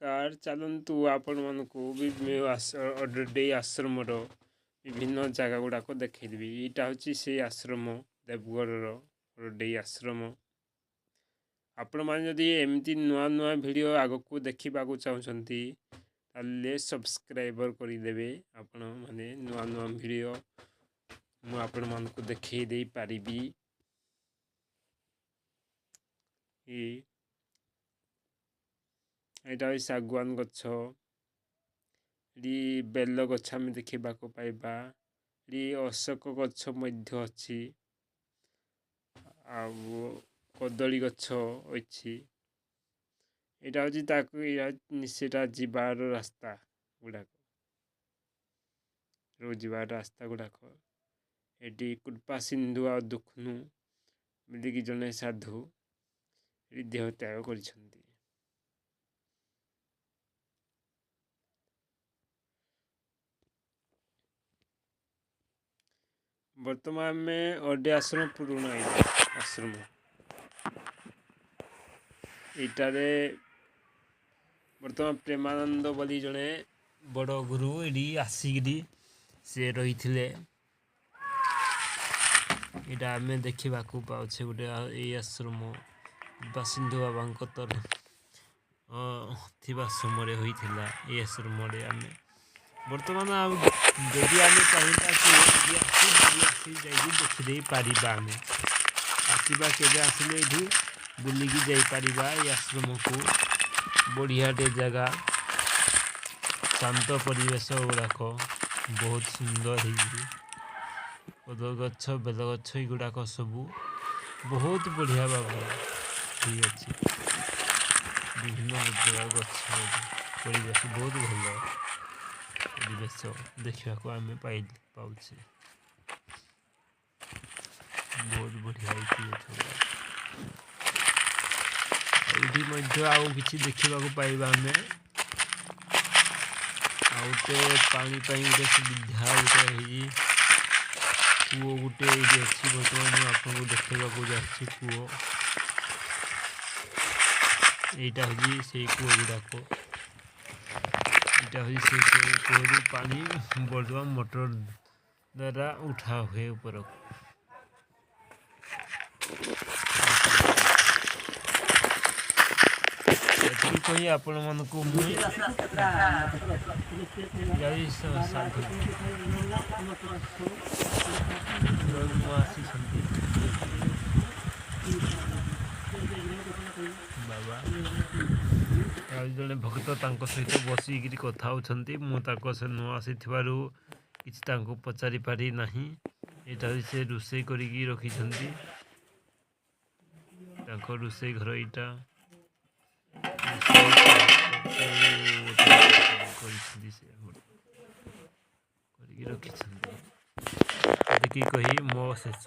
नमस्कार चलतु आपण मानक अड्डे आश्रम विभिन्न जगह गुड़ाक देखी यहाँ हूँ से आश्रम देवगढ़ अड्डे आश्रम आपण मैंने जदि एमती नुआ नुआ वीडियो आग को देखा चाहते सब्सक्राइबर करदे आपण मैंने नुआ नुआ वीडियो मुझे मानक देखई दे पारि यहाँ शागुआन गछ बेल गछ आम देखा पाइबा अशोक गछ अच्छी कदली गछ अच्छी यहाँ हूँ सेटा जीवार रास्ता गुड़ाक जीवार रास्ता गुड़ाक ये कृपा सिंधु आ दुखनु मिलिकी जड़े साधु देह त्याग कर वर्तमान में अड्डे आश्रम पुराना आश्रम इटारे वर्तमान प्रेमानंद बोली जड़े बड़ गुरु ये आसिकी से रही थे यहाँ आम देखा पाचे गोटे ये आश्रम सिंधु बाबा थी समय होता ये आश्रम आम बर्तमान जदि आम चाहिए देखीदे पार आम आसवा के आसिले ये बुलिकी जापर ये आश्रम को बढ़ियाटे जगह शांत परिवेश गुड़ाक बहुत सुंदर कदल गछ बेल गछ गुड़ाक सबू बहुत बढ़िया भाव अच्छी विभिन्न प्रकार गछ परिवेश बहुत भल परिवेश देखा आम पाचे बहुत बढ़िया ये आउ कि देखा पाइबा आम आउटे पानी गोटे सुविधा गोटे कूओ गोटे ये अच्छी बर्तमान आपको देखा जा कूओ यहाँ हूँ से कूओ गुड़ाक यहाँ हूँ से कूअरू पानी बर्तमान मोटर द्वारा उठा हुए ऊपर कही आपण मानक बाबा जड़े भक्त सहित बसिक कथा होती मुझे नुआ आसी कि पचारि पारि ना यहाँ से रोसे कर रखी रोसे घर यहाँ रखी कही मो शेष।